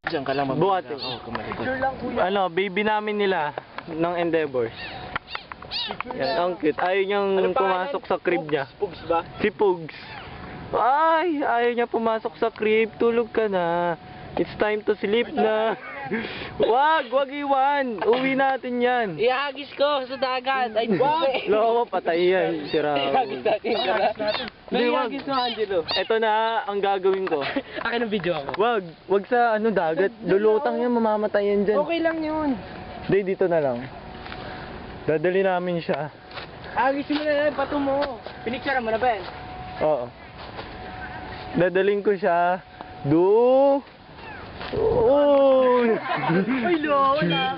Diyan ka lang Buhat eh. Picture lang kuya. Ano, baby namin nila ng Endeavors. Yan, ang cute. Ayaw niyang pumasok sa crib niya. Pugs ba? Si Pugs. Ay, ayaw niya pumasok sa crib. Tulog ka na. It's time to sleep na. Wag iwan. Uwi natin yan. Ihagis ko sa dagat. Ay, wag! Loko, patay yan. Sira. Ihagis natin. Hindi, wag. Ihagis mo, Angelo. Ito na ang gagawin ko. Akin ang video ako. Wag sa ano dagat. Lulutang yan, mamamatay yan dyan. Okay lang yun. Hindi, dito na lang. Dadali namin siya. Agis mo na yan, pato mo. Pinicture mo na ba yan? Oo. Dadaling ko siya. Uy! Uy, lo, wala.